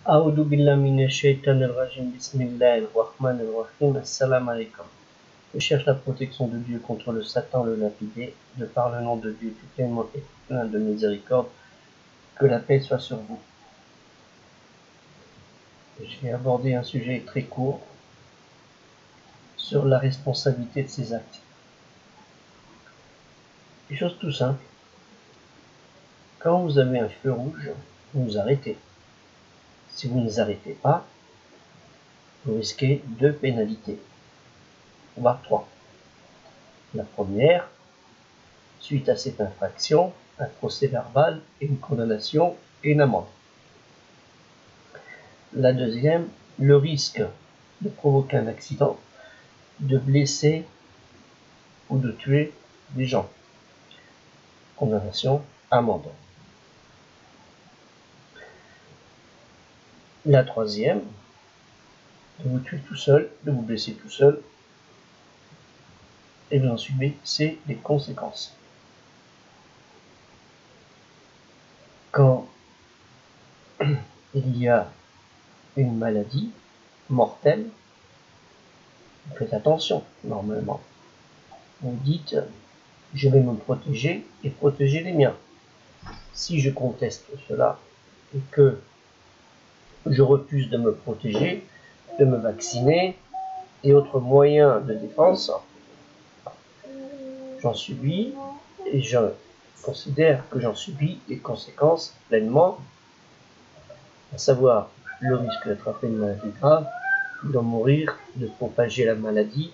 A'udhu billahi minash shaitanir rajim. Bismillahir rahmanir rahim. Assalamu alaikum. Je cherche la protection de Dieu contre le Satan, le lapidé, de par le nom de Dieu tout clément et plein de miséricorde. Que la paix soit sur vous. Je vais aborder un sujet très court sur la responsabilité de ses actes. Une chose tout simple. Quand vous avez un feu rouge, vous vous arrêtez. Si vous ne vous arrêtez pas, vous risquez 2 pénalités, voire 3. La première, suite à cette infraction, un procès verbal et une condamnation et une amende. La deuxième, le risque de provoquer un accident, de blesser ou de tuer des gens. Condamnation, amende. La troisième, de vous tuer tout seul, de vous blesser tout seul, et vous en subissez les conséquences. Quand il y a une maladie mortelle, vous faites attention, normalement. Vous dites, je vais me protéger et protéger les miens. Si je conteste cela et que je refuse de me protéger, de me vacciner et autres moyens de défense, j'en subis et je considère que j'en subis les conséquences pleinement, à savoir le risque d'attraper une maladie grave, d'en mourir, de propager la maladie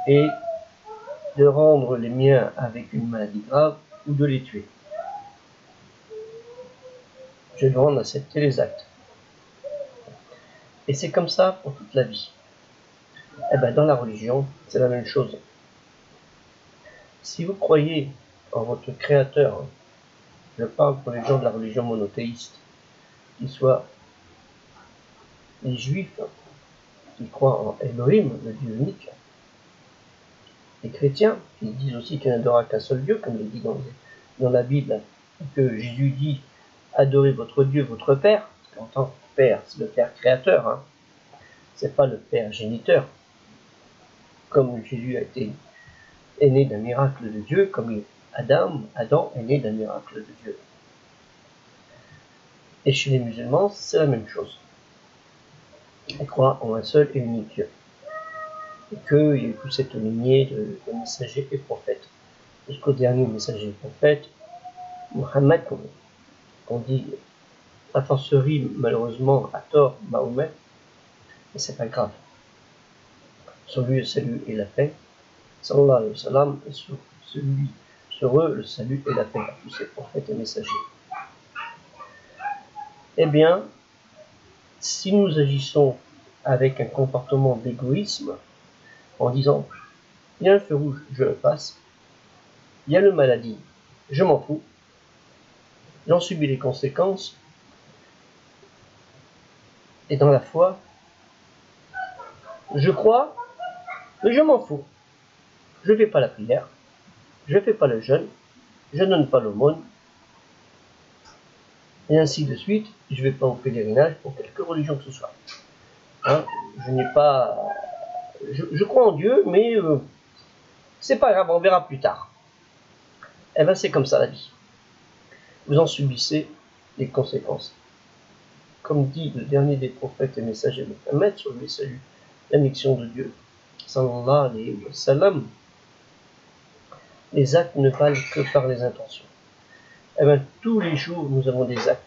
et de rendre les miens avec une maladie grave ou de les tuer. Je dois en accepter les actes. Et c'est comme ça pour toute la vie. Eh bien, dans la religion, c'est la même chose. Si vous croyez en votre créateur, je parle pour les gens de la religion monothéiste, qu'ils soient les juifs, qui croient en Elohim, le Dieu unique, les chrétiens, qui disent aussi qu'il n'y en qu'un seul Dieu, comme il dit dans la Bible, que Jésus dit « Adorez votre Dieu, votre Père », parce qu'en tant que Père, c'est le Père créateur, hein. C'est pas le Père géniteur, comme Jésus est né d'un miracle de Dieu, comme Adam est né d'un miracle de Dieu. Et chez les musulmans, c'est la même chose. Ils croient en un seul et unique Dieu. Et qu'il y a eu toute cette lignée de messagers et prophètes. Jusqu'au dernier messager et prophète, Muhammad, qu'on dit a fortiori malheureusement à tort Mahomet, mais c'est pas grave. Sur lui le salut et la paix, sallallahu alayhi wa sallam, et sur eux le salut et la paix, à tous ces prophètes et messagers. Eh bien, si nous agissons avec un comportement d'égoïsme, en disant il y a un feu rouge, je le passe, il y a une maladie, je m'en fous, j'en subis les conséquences, et dans la foi, je crois, mais je m'en fous. Je ne fais pas la prière, je ne fais pas le jeûne, je ne donne pas l'aumône, et ainsi de suite, je ne vais pas au pèlerinage pour quelque religion que ce soit. Hein, je n'ai pas... Je crois en Dieu, mais c'est pas grave, on verra plus tard. Eh bien, c'est comme ça la vie. Vous en subissez les conséquences. Comme dit le dernier des prophètes et messagers de Mohammed, sur lui salut, la mission de Dieu, sallallahu alayhi wa sallam, les actes ne valent que par les intentions. Eh bien, tous les jours, nous avons des actes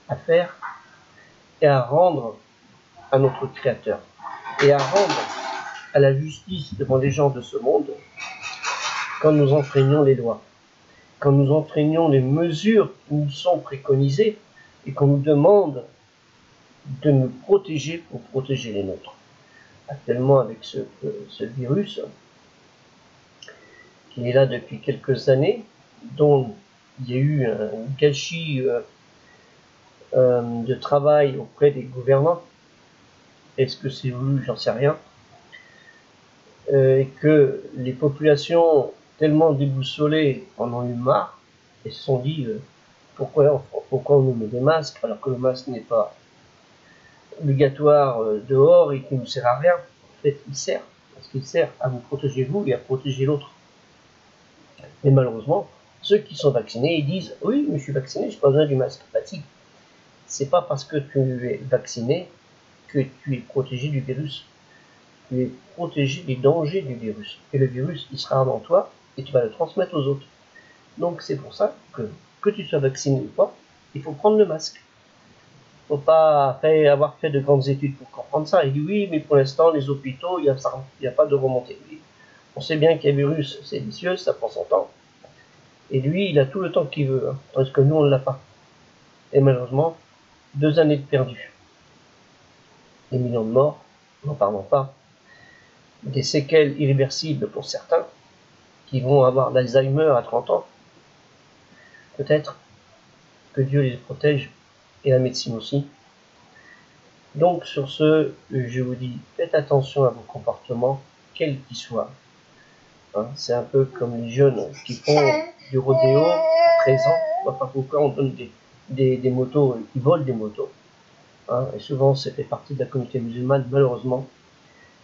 à faire et à rendre à notre Créateur et à rendre à la justice devant les gens de ce monde quand nous enfreignons les lois, quand nous enfreignons les mesures qui nous sont préconisées et qu'on nous demande de nous protéger pour protéger les nôtres. Actuellement, avec ce virus qui est là depuis quelques années, dont il y a eu un gâchis de travail auprès des gouvernants, est-ce que c'est voulu, j'en sais rien, et que les populations tellement déboussolées en ont eu marre et se sont dit pourquoi on nous met des masques alors que le masque n'est pas obligatoire dehors et qui ne sert à rien. En fait, il sert, parce qu'il sert à vous protéger vous et à protéger l'autre. Mais malheureusement, ceux qui sont vaccinés, ils disent « Oui, mais je suis vacciné, je n'ai pas besoin du masque. » Fatigue. C'est pas parce que tu es vacciné que tu es protégé du virus. Tu es protégé des dangers du virus. Et le virus, il sera dans toi et tu vas le transmettre aux autres. Donc c'est pour ça que tu sois vacciné ou pas, il faut prendre le masque. Il ne faut pas avoir fait de grandes études pour comprendre ça. Il dit oui, mais pour l'instant, les hôpitaux, il n'y a pas de remontée. On sait bien qu'un virus, c'est vicieux, ça prend son temps. Et lui, il a tout le temps qu'il veut, hein, tandis que nous, on ne l'a pas. Et malheureusement, 2 années de perdu. Des millions de morts, n'en parlons pas. Des séquelles irréversibles pour certains, qui vont avoir l'Alzheimer à 30 ans. Peut-être que Dieu les protège, et la médecine aussi. Donc sur ce, je vous dis, faites attention à vos comportements, quels qu'ils soient. Hein, c'est un peu comme les jeunes qui font du rodéo à 13 ans. Enfin, pourquoi on donne des motos, qui volent des motos. Hein, et souvent, ça fait partie de la communauté musulmane, malheureusement.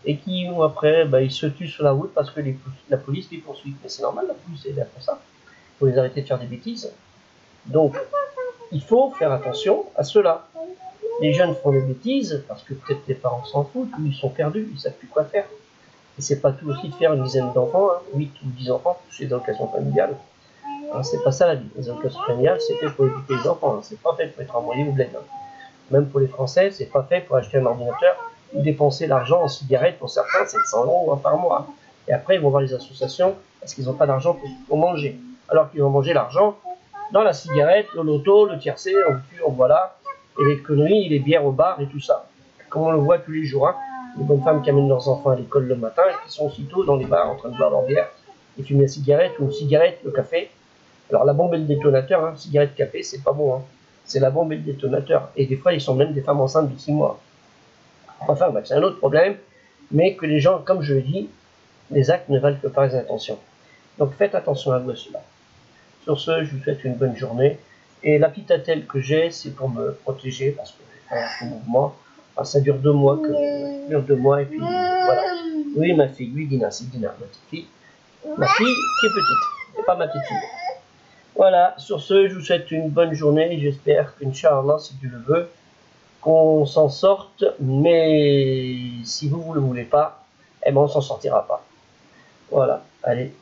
Et qui, après, ils se tuent sur la route parce que la police les poursuit. Mais c'est normal, la police est là pour ça. Il faut les arrêter de faire des bêtises. Donc, il faut faire attention à cela. Les jeunes font des bêtises parce que peut-être les parents s'en foutent, ou ils sont perdus, ils ne savent plus quoi faire. Et c'est pas tout aussi de faire une dizaine d'enfants, 8 ou 10 enfants, c'est des allocations familiales. Hein, c'est pas ça la vie. Les allocations familiales, c'est fait pour éduquer les enfants, c'est pas fait pour être envoyé au bled. Même pour les Français, c'est pas fait pour acheter un ordinateur ou dépenser l'argent en cigarettes pour certains, 700 € par mois. Et après, ils vont voir les associations parce qu'ils n'ont pas d'argent pour manger. Alors qu'ils vont manger l'argent dans la cigarette, le loto, le tiercé, en voilà, et les conneries, les bières au bar et tout ça. Comme on le voit tous les jours, hein, les bonnes femmes qui amènent leurs enfants à l'école le matin et qui sont aussitôt dans les bars en train de boire leur bière et fumer la cigarette ou une cigarette, le café. Alors la bombe et le détonateur, hein, cigarette, café, c'est pas bon. Hein. C'est la bombe et le détonateur. Et des fois, ils sont même des femmes enceintes de 6 mois. Enfin, c'est un autre problème, mais que les gens, comme je le dis, les actes ne valent que par les intentions. Donc faites attention à vous à cela. Sur ce, je vous souhaite une bonne journée. Et la petite attelle que j'ai, c'est pour me protéger, parce que je vais faire un mouvement. Enfin, ça dure 2 mois, et puis voilà. Oui, ma fille, oui, Dina, c'est Dina, ma petite fille. Ma fille qui est petite, et pas ma petite fille. Voilà, sur ce, je vous souhaite une bonne journée. J'espère qu'Inch'Allah, si Dieu le veut, qu'on s'en sorte. Mais si vous ne le voulez pas, eh ben on s'en sortira pas. Voilà, allez.